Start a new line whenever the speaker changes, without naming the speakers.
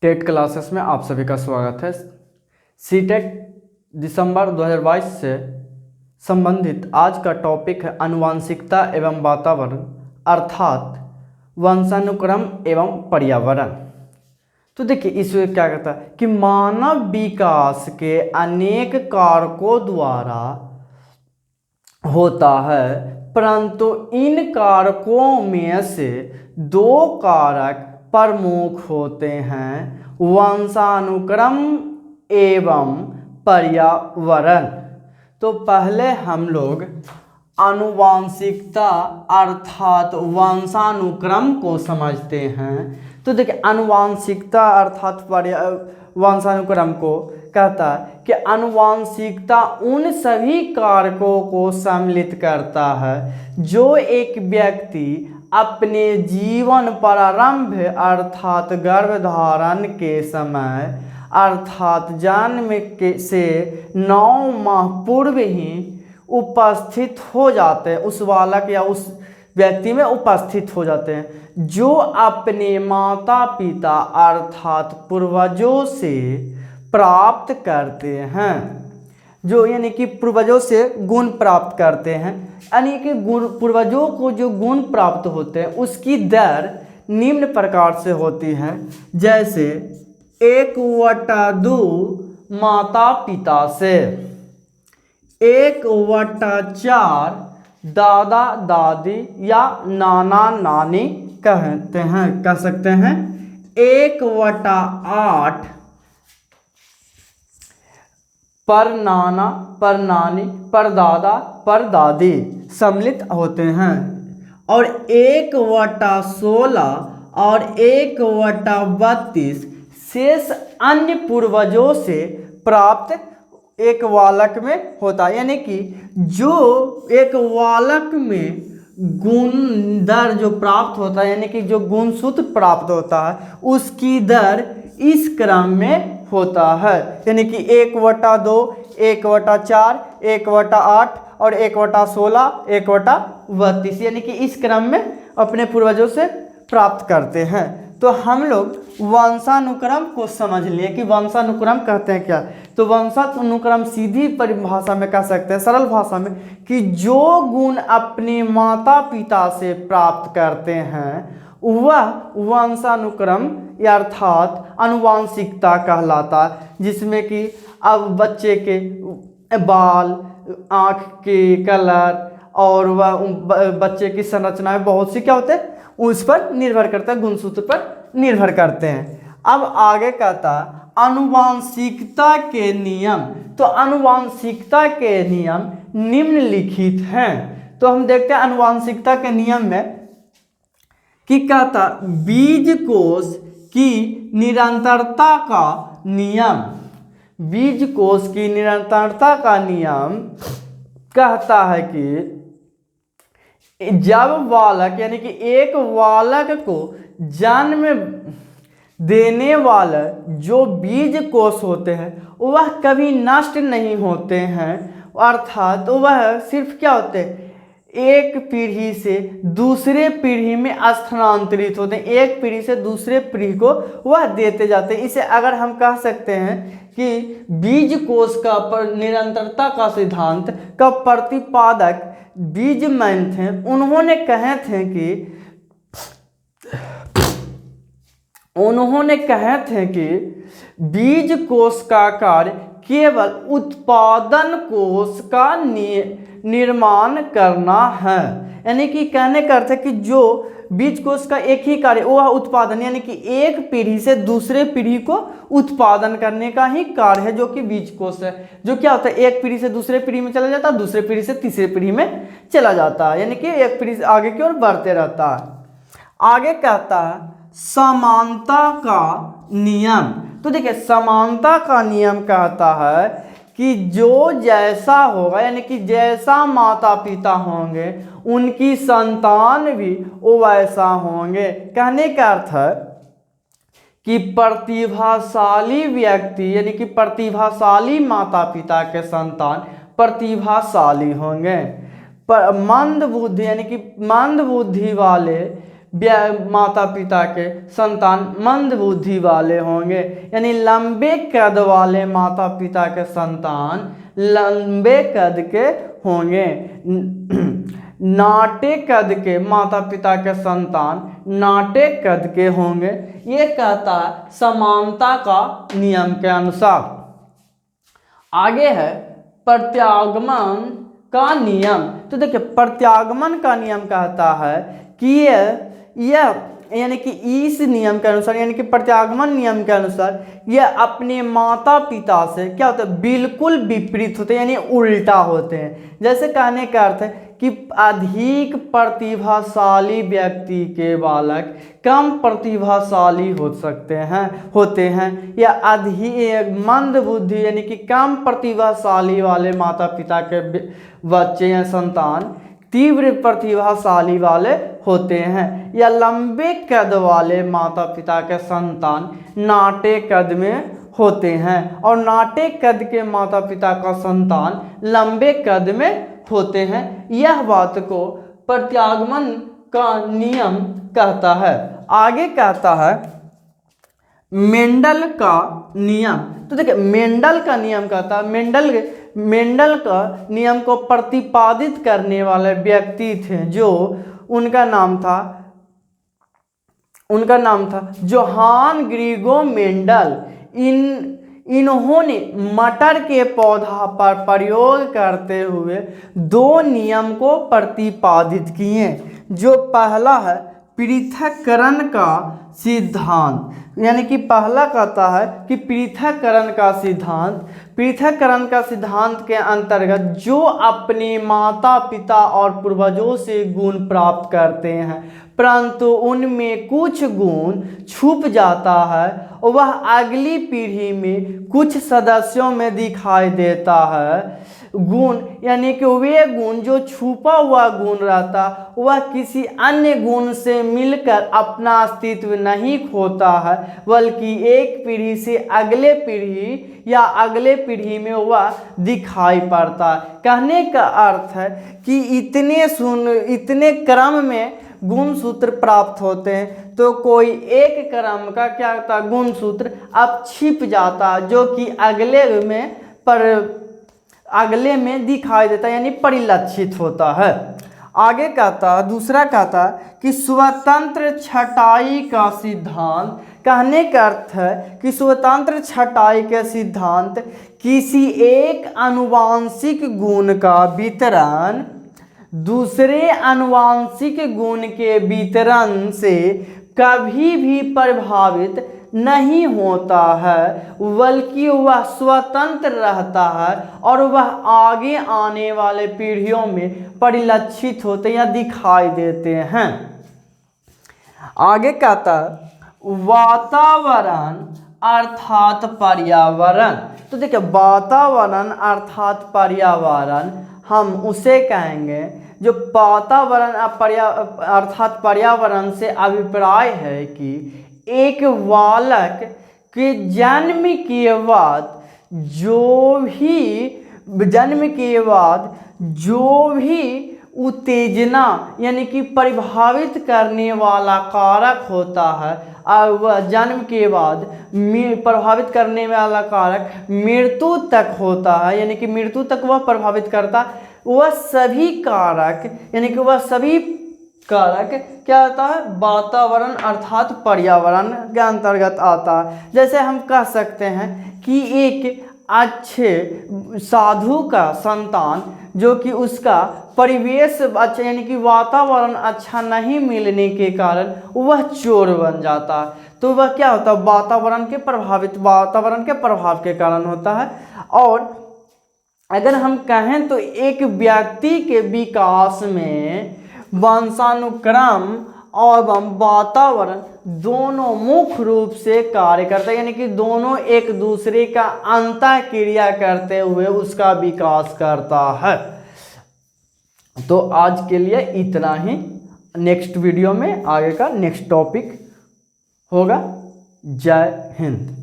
TET classes में आप सभी का स्वागत है। सीटेट दिसंबर 2022 से संबंधित आज का टॉपिक है आनुवांशिकता एवं वातावरण अर्थात वंशानुक्रम एवं पर्यावरण। तो देखिए इसमें क्या कहता है कि मानव विकास के अनेक कारकों द्वारा होता है, परंतु इन कारकों में से दो कारक प्रमुख होते हैं, वंशानुक्रम एवं पर्यावरण। तो पहले हम लोग आनुवांशिकता अर्थात वंशानुक्रम को समझते हैं। तो देखिए आनुवांशिकता अर्थात वंशानुक्रम को कहता है कि आनुवांशिकता उन सभी कारकों को सम्मिलित करता है जो एक व्यक्ति अपने जीवन प्रारंभ अर्थात गर्भधारण के समय अर्थात जन्म के से 9 माह पूर्व ही उपस्थित हो जाते हैं, उस बालक या उस व्यक्ति में उपस्थित हो जाते हैं, जो अपने माता पिता अर्थात पूर्वजों से प्राप्त करते हैं, जो यानी कि पूर्वजों से गुण प्राप्त करते हैं। यानी कि पूर्वजों को जो गुण प्राप्त होते हैं उसकी दर निम्न प्रकार से होती है, जैसे 1/2 माता पिता से, 1/4 दादा दादी या नाना नानी कह सकते हैं, 1/8 पर नाना पर नानी पर दादा पर दादी सम्मिलित होते हैं, और 1/16 और 1/32 शेष अन्य पूर्वजों से प्राप्त एक बालक में होता है। यानी कि जो एक बालक में गुण दर जो प्राप्त होता है, यानी कि जो गुणसूत्र प्राप्त होता है उसकी दर इस क्रम में होता है, यानी कि 1/2 1/4 1/8 और 1/16 1/32, यानी कि इस क्रम में अपने पूर्वजों से प्राप्त करते हैं। तो हम लोग वंशानुक्रम को समझ लिए कि वंशानुक्रम कहते हैं क्या। तो वंशानुक्रम सीधी परिभाषा में कह सकते हैं, सरल भाषा में, कि जो गुण अपने माता पिता से प्राप्त करते हैं वह वंशानुक्रम अर्थात आनुवांशिकता कहलाता है, जिसमें कि अब बच्चे के बाल, आँख के कलर और वह बच्चे की संरचना में बहुत सी क्या होते हैं उस पर निर्भर करता है, गुणसूत्र पर निर्भर करते हैं। अब आगे कहता है आनुवांशिकता के नियम। तो आनुवांशिकता के नियम निम्नलिखित हैं। तो हम देखते हैं आनुवांशिकता के नियम में कि कहता बीजकोष की निरंतरता का नियम, बीजकोष की निरंतरता का नियम कहता है कि जब बालक यानी कि एक बालक को जन्म देने वाले जो बीज कोष होते हैं वह कभी नष्ट नहीं होते हैं, अर्थात वह सिर्फ क्या होते हैं एक पीढ़ी से दूसरे पीढ़ी में स्थानांतरित होते हैं, एक पीढ़ी से दूसरे पीढ़ी को वह देते जाते हैं। इसे अगर हम कह सकते हैं कि बीज कोष का निरंतरता का सिद्धांत का प्रतिपादक बीजमैन थे। उन्होंने कहे थे कि बीज कोष का कार्य केवल उत्पादन कोष का निर्माण करना है। यानी कि कहने का अर्थ है कि जो बीज कोष का एक ही कार्य वह उत्पादन, यानी कि एक पीढ़ी से दूसरे पीढ़ी को उत्पादन करने का ही कार्य है, जो कि बीज कोष है। जो क्या होता है एक पीढ़ी से दूसरे पीढ़ी में चला जाता है, दूसरे पीढ़ी से तीसरे पीढ़ी में चला जाता है, यानी कि एक पीढ़ी से आगे की ओर बढ़ते रहता है। आगे कहता है समानता का नियम। तो देखिए समानता का नियम कहता है कि जो जैसा होगा, यानी कि जैसा माता पिता होंगे उनकी संतान भी वो वैसा होंगे। कहने का अर्थ है कि प्रतिभाशाली व्यक्ति यानी कि प्रतिभाशाली माता पिता के संतान प्रतिभाशाली होंगे, पर मंद बुद्धि यानी कि मंद बुद्धि वाले माता पिता के संतान मंद बुद्धि वाले होंगे, यानी लंबे कद वाले माता पिता के संतान लंबे कद के होंगे। नाटे कद के माता पिता के संतान नाटे कद के होंगे। ये कहता है समानता का नियम के अनुसार। आगे है प्रत्यागमन का नियम। तो देखिए प्रत्यागमन का नियम कहता है कि यह यानी कि इस नियम के अनुसार, यानी कि प्रत्यागमन नियम के अनुसार यह अपने माता पिता से क्या होता है, बिल्कुल विपरीत होते हैं, यानी उल्टा होते हैं। जैसे कहने का अर्थ है कि अधिक प्रतिभाशाली व्यक्ति के बालक कम प्रतिभाशाली होते हैं या अधिक मंद बुद्धि यानी कि कम प्रतिभाशाली वाले माता पिता के बच्चे या संतान तीव्र प्रतिभाशाली वाले होते हैं, या लंबे कद वाले माता पिता के संतान नाटे कद में होते हैं और नाटे कद के माता पिता का संतान लंबे कद में होते हैं। यह बात को प्रत्यागमन का नियम कहता है। आगे कहता है मेंडल का नियम। तो देखिए मेंडल का नियम कहता है, मेंडल का नियम को प्रतिपादित करने वाले व्यक्ति थे जो उनका नाम था जोहान ग्रीगो मेंडल। इन्होंने मटर के पौधा पर प्रयोग करते हुए दो नियम को प्रतिपादित किए। जो पहला है पृथक्करण का सिद्धांत, यानी कि पहला कहता है कि पृथक्करण का सिद्धांत के अंतर्गत जो अपने माता पिता और पूर्वजों से गुण प्राप्त करते हैं परंतु उनमें कुछ गुण छुप जाता है, वह अगली पीढ़ी में कुछ सदस्यों में दिखाई देता है। गुण यानी कि वे गुण जो छुपा हुआ गुण रहता वह किसी अन्य गुण से मिलकर अपना अस्तित्व नहीं खोता है, बल्कि एक पीढ़ी से अगले पीढ़ी या अगले पीढ़ी में वह दिखाई पड़ता है। कहने का अर्थ है कि इतने क्रम में गुण सूत्र प्राप्त होते हैं, तो कोई एक क्रम का क्या होता है गुण सूत्र अब छिप जाता है जो कि अगले में दिखाई देता है, यानी परिलक्षित होता है। आगे कहता है दूसरा कहता है कि स्वतंत्र छटाई का सिद्धांत। कहने का अर्थ है कि स्वतंत्र छटाई का सिद्धांत किसी एक आनुवांशिक गुण का वितरण दूसरे आनुवांशिक गुण के वितरण से कभी भी प्रभावित नहीं होता है, बल्कि वह स्वतंत्र रहता है और वह आगे आने वाले पीढ़ियों में परिलक्षित होते या दिखाई देते हैं। आगे कहता है वातावरण अर्थात पर्यावरण। तो देखिए वातावरण अर्थात पर्यावरण हम उसे कहेंगे जो वातावरण अर्थात पर्यावरण से अभिप्राय है कि एक बालक के जन्म के बाद जो भी उत्तेजना यानी कि प्रभावित करने वाला कारक होता है और वह जन्म के बाद प्रभावित करने वाला कारक मृत्यु तक होता है, यानी कि मृत्यु तक वह प्रभावित करता, वह सभी कारक यानी कि वह सभी कारक क्या आता है वातावरण अर्थात पर्यावरण के अंतर्गत आता है। जैसे हम कह सकते हैं कि एक अच्छे साधु का संतान जो कि उसका परिवेश अच्छा यानी कि वातावरण अच्छा नहीं मिलने के कारण वह चोर बन जाता है, तो वह क्या होता है वातावरण के प्रभाव के कारण होता है। और अगर हम कहें तो एक व्यक्ति के विकास में वंशानुक्रम और वातावरण दोनों मुख्य रूप से कार्य करते हैं, यानी कि दोनों एक दूसरे का अंतःक्रिया करते हुए उसका विकास करता है। तो आज के लिए इतना ही। नेक्स्ट वीडियो में आगे का नेक्स्ट टॉपिक होगा। जय हिंद।